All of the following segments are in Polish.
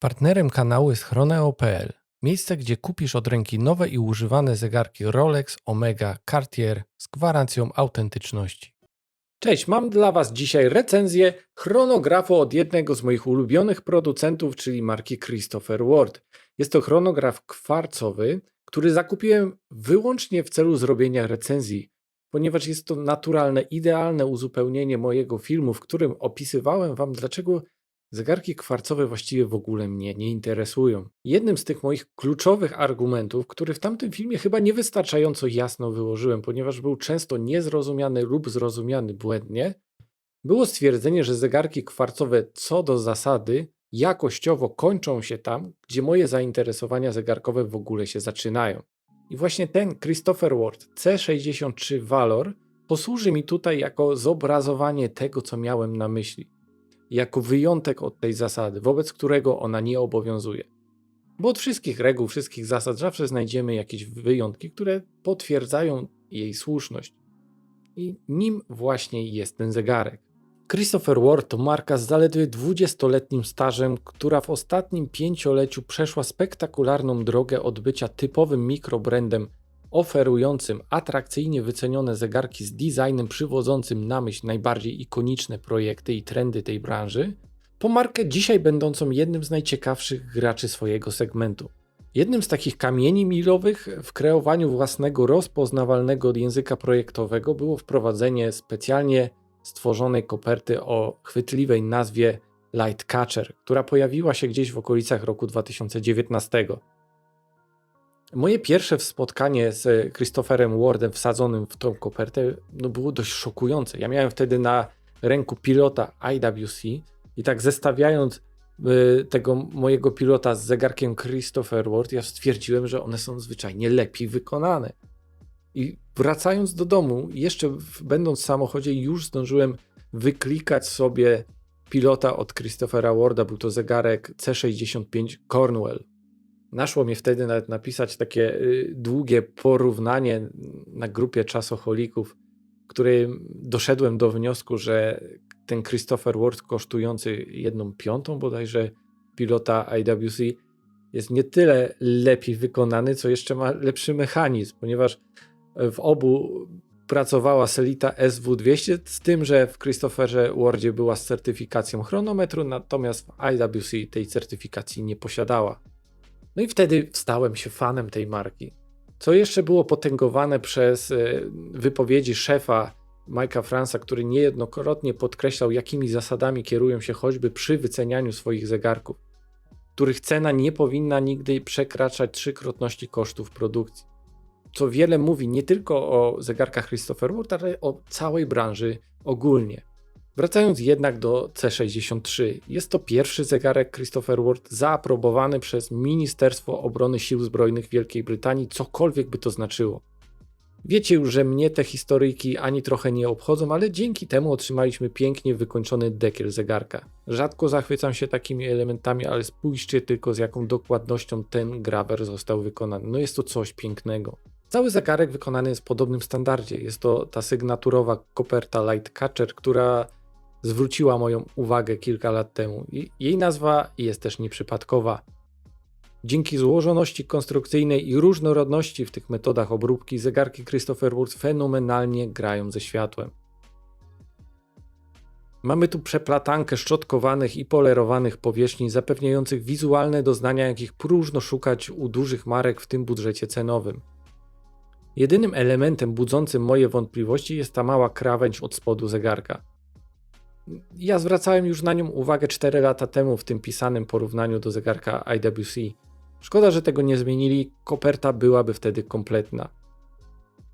Partnerem kanału jest Chroneo.pl, miejsce, gdzie kupisz od ręki nowe i używane zegarki Rolex, Omega, Cartier z gwarancją autentyczności. Cześć, mam dla Was dzisiaj recenzję chronografu od jednego z moich ulubionych producentów, czyli marki Christopher Ward. Jest to chronograf kwarcowy, który zakupiłem wyłącznie w celu zrobienia recenzji, ponieważ jest to naturalne, idealne uzupełnienie mojego filmu, w którym opisywałem Wam, dlaczego zegarki kwarcowe właściwie w ogóle mnie nie interesują. Jednym z tych moich kluczowych argumentów, który w tamtym filmie chyba niewystarczająco jasno wyłożyłem, ponieważ był często niezrozumiany lub zrozumiany błędnie, było stwierdzenie, że zegarki kwarcowe co do zasady jakościowo kończą się tam, gdzie moje zainteresowania zegarkowe w ogóle się zaczynają. I właśnie ten Christopher Ward C63 Valor posłuży mi tutaj jako zobrazowanie tego, co miałem na myśli. Jako wyjątek od tej zasady, wobec którego ona nie obowiązuje. Bo od wszystkich reguł, wszystkich zasad zawsze znajdziemy jakieś wyjątki, które potwierdzają jej słuszność. I nim właśnie jest ten zegarek. Christopher Ward to marka z zaledwie 20-letnim stażem, która w ostatnim 5-leciu przeszła spektakularną drogę od bycia typowym mikrobrandem oferującym atrakcyjnie wycenione zegarki z designem przywodzącym na myśl najbardziej ikoniczne projekty i trendy tej branży, po markę dzisiaj będącą jednym z najciekawszych graczy swojego segmentu. Jednym z takich kamieni milowych w kreowaniu własnego rozpoznawalnego języka projektowego było wprowadzenie specjalnie stworzonej koperty o chwytliwej nazwie Lightcatcher, która pojawiła się gdzieś w okolicach roku 2019. Moje pierwsze spotkanie z Christopherem Wardem wsadzonym w tą kopertę było dość szokujące. Ja miałem wtedy na ręku pilota IWC i tak zestawiając tego mojego pilota z zegarkiem Christopher Ward, ja stwierdziłem, że one są zwyczajnie lepiej wykonane. I wracając do domu, jeszcze będąc w samochodzie, już zdążyłem wyklikać sobie pilota od Christophera Warda. Był to zegarek C65 Cornwell. Naszło mnie wtedy nawet napisać takie długie porównanie na grupie czasoholików, w którym doszedłem do wniosku, że ten Christopher Ward kosztujący 1/5 bodajże pilota IWC jest nie tyle lepiej wykonany, co jeszcze ma lepszy mechanizm, ponieważ w obu pracowała Selita SW200, z tym, że w Christopherze Wardzie była z certyfikacją chronometru, natomiast w IWC tej certyfikacji nie posiadała. No i wtedy stałem się fanem tej marki. Co jeszcze było potęgowane przez wypowiedzi szefa Mike'a France'a, który niejednokrotnie podkreślał, jakimi zasadami kierują się choćby przy wycenianiu swoich zegarków, których cena nie powinna nigdy przekraczać trzykrotności kosztów produkcji. Co wiele mówi nie tylko o zegarkach Christopher Ward, ale o całej branży ogólnie. Wracając jednak do C63, jest to pierwszy zegarek Christopher Ward zaaprobowany przez Ministerstwo Obrony Sił Zbrojnych Wielkiej Brytanii, cokolwiek by to znaczyło. Wiecie już, że mnie te historyjki ani trochę nie obchodzą, ale dzięki temu otrzymaliśmy pięknie wykończony dekiel zegarka. Rzadko zachwycam się takimi elementami, ale spójrzcie tylko, z jaką dokładnością ten grawer został wykonany. No jest to coś pięknego. Cały zegarek wykonany jest w podobnym standardzie. Jest to ta sygnaturowa koperta Lightcatcher, która zwróciła moją uwagę kilka lat temu. Jej nazwa jest też nieprzypadkowa. Dzięki złożoności konstrukcyjnej i różnorodności w tych metodach obróbki zegarki Christopher Ward fenomenalnie grają ze światłem. Mamy tu przeplatankę szczotkowanych i polerowanych powierzchni zapewniających wizualne doznania, jakich próżno szukać u dużych marek w tym budżecie cenowym. Jedynym elementem budzącym moje wątpliwości jest ta mała krawędź od spodu zegarka. Ja zwracałem już na nią uwagę 4 lata temu w tym pisanym porównaniu do zegarka IWC. Szkoda, że tego nie zmienili, koperta byłaby wtedy kompletna.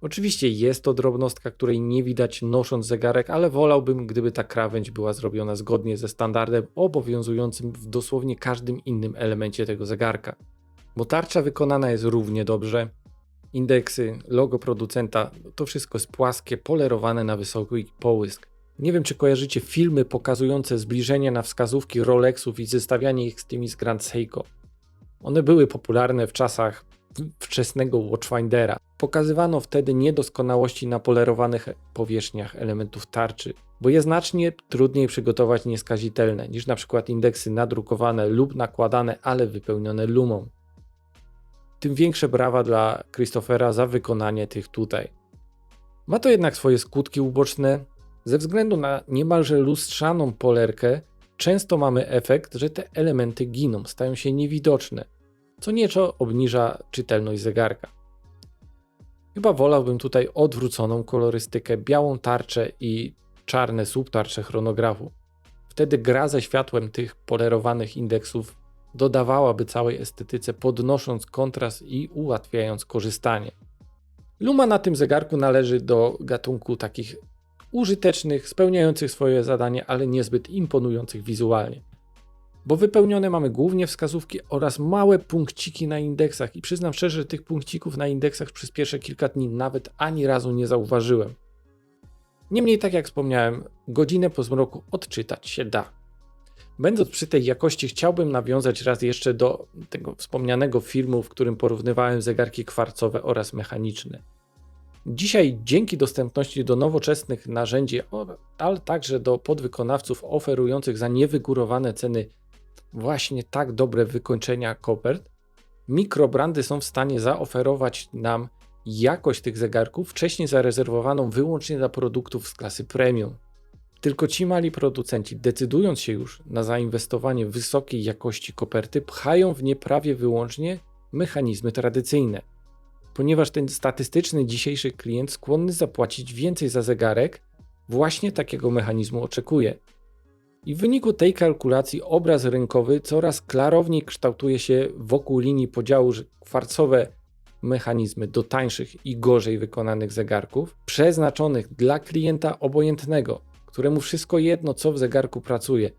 Oczywiście jest to drobnostka, której nie widać nosząc zegarek, ale wolałbym, gdyby ta krawędź była zrobiona zgodnie ze standardem obowiązującym w dosłownie każdym innym elemencie tego zegarka. Bo tarcza wykonana jest równie dobrze. Indeksy, logo producenta, to wszystko jest płaskie, polerowane na wysoki połysk. Nie wiem, czy kojarzycie filmy pokazujące zbliżenie na wskazówki Rolexów i zestawianie ich z tymi z Grand Seiko. One były popularne w czasach wczesnego Watchfindera. Pokazywano wtedy niedoskonałości na polerowanych powierzchniach elementów tarczy, bo je znacznie trudniej przygotować nieskazitelne niż na przykład indeksy nadrukowane lub nakładane, ale wypełnione lumą. Tym większe brawa dla Christophera za wykonanie tych tutaj. Ma to jednak swoje skutki uboczne. Ze względu na niemalże lustrzaną polerkę często mamy efekt, że te elementy giną, stają się niewidoczne, co nieco obniża czytelność zegarka. Chyba wolałbym tutaj odwróconą kolorystykę, białą tarczę i czarne subtarcze chronografu. Wtedy gra ze światłem tych polerowanych indeksów dodawałaby całej estetyce, podnosząc kontrast i ułatwiając korzystanie. Luma na tym zegarku należy do gatunku takich użytecznych, spełniających swoje zadanie, ale niezbyt imponujących wizualnie. Bo wypełnione mamy głównie wskazówki oraz małe punkciki na indeksach i przyznam szczerze, że tych punkcików na indeksach przez pierwsze kilka dni nawet ani razu nie zauważyłem. Niemniej, tak jak wspomniałem, godzinę po zmroku odczytać się da. Będąc przy tej jakości, chciałbym nawiązać raz jeszcze do tego wspomnianego filmu, w którym porównywałem zegarki kwarcowe oraz mechaniczne. Dzisiaj dzięki dostępności do nowoczesnych narzędzi, ale także do podwykonawców oferujących za niewygórowane ceny właśnie tak dobre wykończenia kopert, mikrobrandy są w stanie zaoferować nam jakość tych zegarków wcześniej zarezerwowaną wyłącznie dla produktów z klasy premium. Tylko ci mali producenci, decydując się już na zainwestowanie w wysokiej jakości koperty, pchają w nie prawie wyłącznie mechanizmy tradycyjne. Ponieważ ten statystyczny dzisiejszy klient skłonny zapłacić więcej za zegarek, właśnie takiego mechanizmu oczekuje. I w wyniku tej kalkulacji obraz rynkowy coraz klarowniej kształtuje się wokół linii podziału, że kwarcowe mechanizmy do tańszych i gorzej wykonanych zegarków, przeznaczonych dla klienta obojętnego, któremu wszystko jedno co w zegarku pracuje,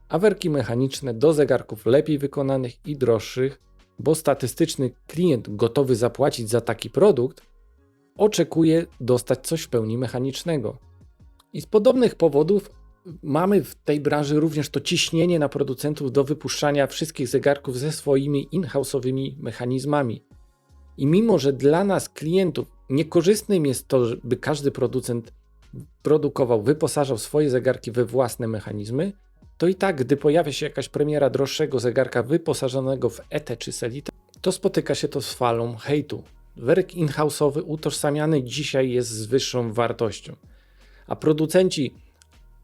a werki mechaniczne do zegarków lepiej wykonanych i droższych, bo statystyczny klient gotowy zapłacić za taki produkt oczekuje dostać coś w pełni mechanicznego. I z podobnych powodów mamy w tej branży również to ciśnienie na producentów do wypuszczania wszystkich zegarków ze swoimi in-house'owymi mechanizmami. I mimo, że dla nas klientów niekorzystnym jest to, by każdy producent produkował, wyposażał swoje zegarki we własne mechanizmy, to i tak, gdy pojawia się jakaś premiera droższego zegarka wyposażonego w ETE czy Selite, to spotyka się to z falą hejtu. Werk in-house'owy utożsamiany dzisiaj jest z wyższą wartością, a producenci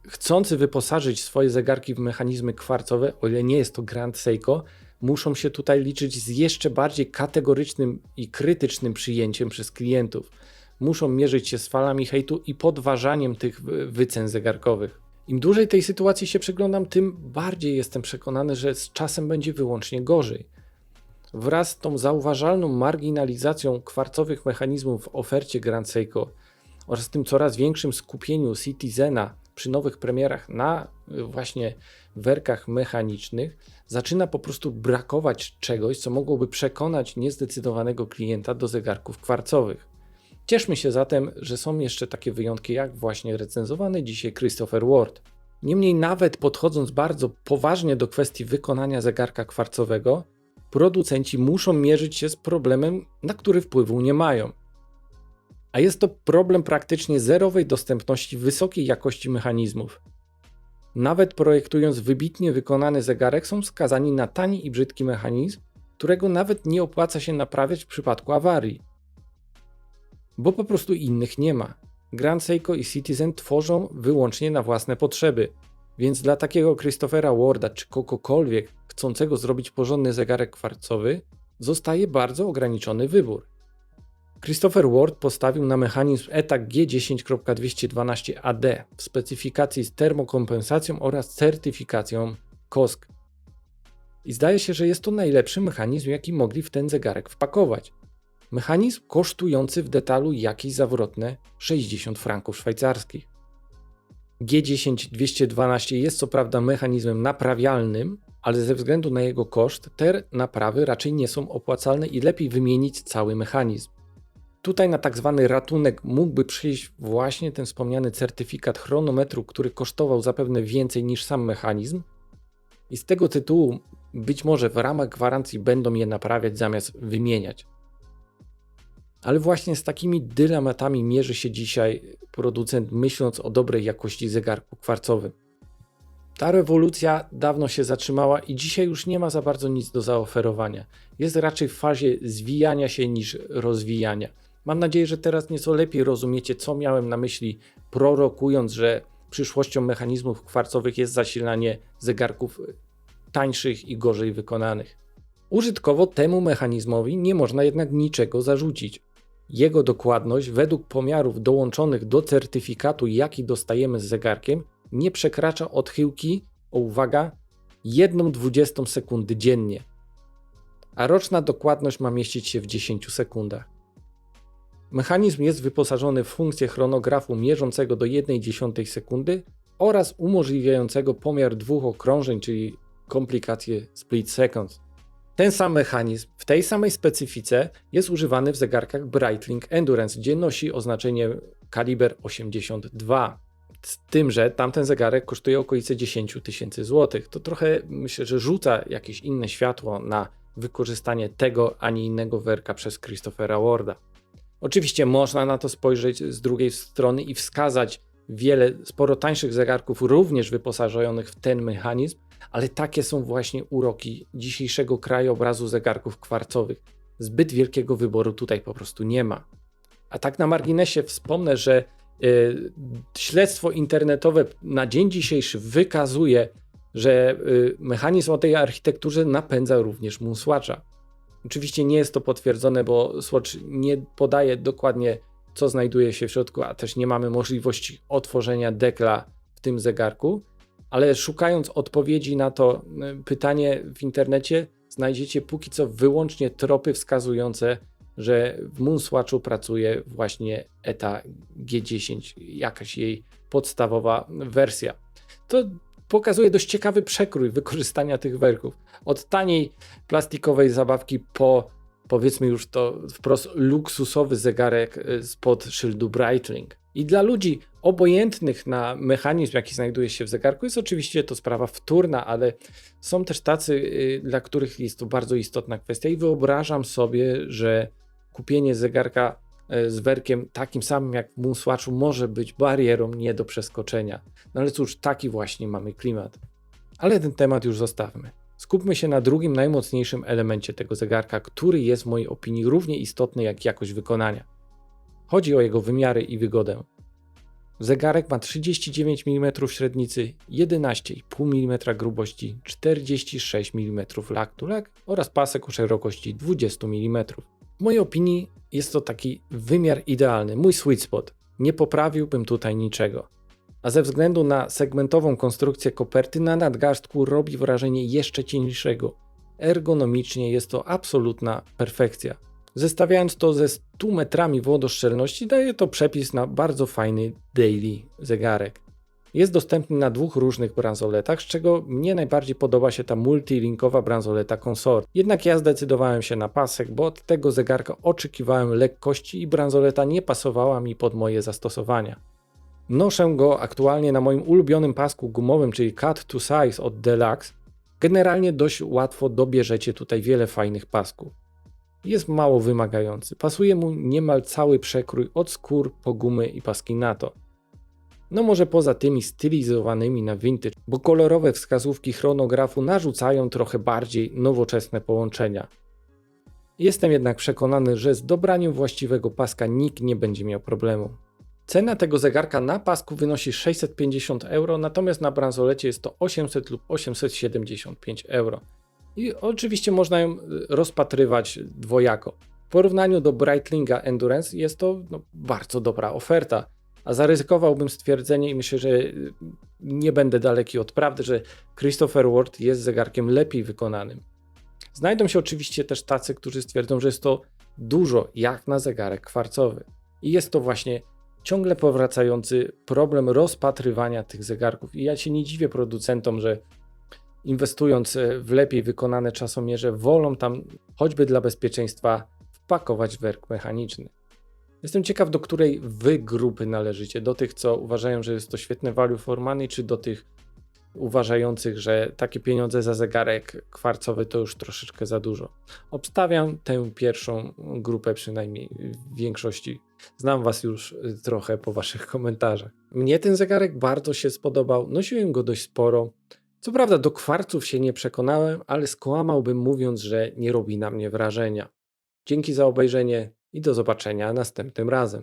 chcący wyposażyć swoje zegarki w mechanizmy kwarcowe, o ile nie jest to Grand Seiko, muszą się tutaj liczyć z jeszcze bardziej kategorycznym i krytycznym przyjęciem przez klientów. Muszą mierzyć się z falami hejtu i podważaniem tych wycen zegarkowych. Im dłużej tej sytuacji się przyglądam, tym bardziej jestem przekonany, że z czasem będzie wyłącznie gorzej. Wraz z tą zauważalną marginalizacją kwarcowych mechanizmów w ofercie Grand Seiko oraz tym coraz większym skupieniu Citizena przy nowych premierach na właśnie werkach mechanicznych, zaczyna po prostu brakować czegoś, co mogłoby przekonać niezdecydowanego klienta do zegarków kwarcowych. Cieszmy się zatem, że są jeszcze takie wyjątki jak właśnie recenzowany dzisiaj Christopher Ward. Niemniej nawet podchodząc bardzo poważnie do kwestii wykonania zegarka kwarcowego, producenci muszą mierzyć się z problemem, na który wpływu nie mają. A jest to problem praktycznie zerowej dostępności wysokiej jakości mechanizmów. Nawet projektując wybitnie wykonany zegarek, są skazani na tani i brzydki mechanizm, którego nawet nie opłaca się naprawiać w przypadku awarii. Bo po prostu innych nie ma. Grand Seiko i Citizen tworzą wyłącznie na własne potrzeby, więc dla takiego Christophera Warda czy kogokolwiek chcącego zrobić porządny zegarek kwarcowy zostaje bardzo ograniczony wybór. Christopher Ward postawił na mechanizm ETA G10.212AD w specyfikacji z termokompensacją oraz certyfikacją COSC. I zdaje się, że jest to najlepszy mechanizm, jaki mogli w ten zegarek wpakować. Mechanizm kosztujący w detalu jakieś zawrotne 60 franków szwajcarskich. G10.212 jest co prawda mechanizmem naprawialnym, ale ze względu na jego koszt te naprawy raczej nie są opłacalne i lepiej wymienić cały mechanizm. Tutaj na tak zwany ratunek mógłby przyjść właśnie ten wspomniany certyfikat chronometru, który kosztował zapewne więcej niż sam mechanizm i z tego tytułu być może w ramach gwarancji będą je naprawiać zamiast wymieniać. Ale właśnie z takimi dylematami mierzy się dzisiaj producent, myśląc o dobrej jakości zegarku kwarcowym. Ta rewolucja dawno się zatrzymała i dzisiaj już nie ma za bardzo nic do zaoferowania. Jest raczej w fazie zwijania się niż rozwijania. Mam nadzieję, że teraz nieco lepiej rozumiecie, co miałem na myśli, prorokując, że przyszłością mechanizmów kwarcowych jest zasilanie zegarków tańszych i gorzej wykonanych. Użytkowo temu mechanizmowi nie można jednak niczego zarzucić. Jego dokładność według pomiarów dołączonych do certyfikatu, jaki dostajemy z zegarkiem, nie przekracza odchyłki, uwaga, 1/20 sekundy dziennie, a roczna dokładność ma mieścić się w 10 sekundach. Mechanizm jest wyposażony w funkcję chronografu mierzącego do 1/10 sekundy oraz umożliwiającego pomiar 2 okrążeń, czyli komplikacje split seconds. Ten sam mechanizm w tej samej specyfice jest używany w zegarkach Breitling Endurance, gdzie nosi oznaczenie kaliber 82. Z tym, że tamten zegarek kosztuje okolice 10 000 złotych. To trochę, myślę, że rzuca jakieś inne światło na wykorzystanie tego, a nie innego werka przez Christophera Warda. Oczywiście można na to spojrzeć z drugiej strony i wskazać sporo tańszych zegarków również wyposażonych w ten mechanizm, ale takie są właśnie uroki dzisiejszego krajobrazu zegarków kwarcowych. Zbyt wielkiego wyboru tutaj po prostu nie ma. A tak na marginesie wspomnę, że śledztwo internetowe na dzień dzisiejszy wykazuje, że mechanizm o tej architekturze napędza również Moonswatcha. Oczywiście nie jest to potwierdzone, bo Swatch nie podaje dokładnie, co znajduje się w środku, a też nie mamy możliwości otworzenia dekla w tym zegarku, ale szukając odpowiedzi na to pytanie w internecie, znajdziecie póki co wyłącznie tropy wskazujące, że w Moonswatchu pracuje właśnie ETA G10, jakaś jej podstawowa wersja. To pokazuje dość ciekawy przekrój wykorzystania tych werków. Od taniej plastikowej zabawki po, powiedzmy już to wprost, luksusowy zegarek spod szyldu Breitling. I dla ludzi obojętnych na mechanizm, jaki znajduje się w zegarku, jest oczywiście to sprawa wtórna, ale są też tacy, dla których jest to bardzo istotna kwestia i wyobrażam sobie, że kupienie zegarka z werkiem takim samym jak w Moonswatchu może być barierą nie do przeskoczenia. No ale cóż, taki właśnie mamy klimat. Ale ten temat już zostawmy. Skupmy się na drugim najmocniejszym elemencie tego zegarka, który jest w mojej opinii równie istotny jak jakość wykonania. Chodzi o jego wymiary i wygodę. Zegarek ma 39 mm średnicy, 11,5 mm grubości, 46 mm lak-to-lak oraz pasek o szerokości 20 mm. W mojej opinii jest to taki wymiar idealny, mój sweet spot. Nie poprawiłbym tutaj niczego. A ze względu na segmentową konstrukcję koperty na nadgarstku robi wrażenie jeszcze cieńszego. Ergonomicznie jest to absolutna perfekcja. Zestawiając to ze 100 metrami wodoszczelności, daje to przepis na bardzo fajny daily zegarek. Jest dostępny na 2 różnych bransoletach, z czego mnie najbardziej podoba się ta multilinkowa bransoleta Consort. Jednak ja zdecydowałem się na pasek, bo od tego zegarka oczekiwałem lekkości i bransoleta nie pasowała mi pod moje zastosowania. Noszę go aktualnie na moim ulubionym pasku gumowym, czyli Cut to Size od Deluxe. Generalnie dość łatwo dobierzecie tutaj wiele fajnych pasków. Jest mało wymagający, pasuje mu niemal cały przekrój od skór po gumy i paski NATO. No może poza tymi stylizowanymi na vintage, bo kolorowe wskazówki chronografu narzucają trochę bardziej nowoczesne połączenia. Jestem jednak przekonany, że z dobraniem właściwego paska nikt nie będzie miał problemu. Cena tego zegarka na pasku wynosi 650 euro, natomiast na bransolecie jest to 800 lub 875 euro. I oczywiście można ją rozpatrywać dwojako. W porównaniu do Breitlinga Endurance jest to bardzo dobra oferta, a zaryzykowałbym stwierdzenie i myślę, że nie będę daleki od prawdy, że Christopher Ward jest zegarkiem lepiej wykonanym. Znajdą się oczywiście też tacy, którzy stwierdzą, że jest to dużo jak na zegarek kwarcowy. I jest to właśnie ciągle powracający problem rozpatrywania tych zegarków. I ja się nie dziwię producentom, że inwestując w lepiej wykonane czasomierze, wolą tam choćby dla bezpieczeństwa wpakować werk mechaniczny. Jestem ciekaw, do której wy grupy należycie. Do tych, co uważają, że jest to świetne value for money, czy do tych uważających, że takie pieniądze za zegarek kwarcowy to już troszeczkę za dużo. Obstawiam tę pierwszą grupę przynajmniej w większości. Znam was już trochę po waszych komentarzach. Mnie ten zegarek bardzo się spodobał, nosiłem go dość sporo. Co prawda do kwarców się nie przekonałem, ale skłamałbym mówiąc, że nie robi na mnie wrażenia. Dzięki za obejrzenie i do zobaczenia następnym razem.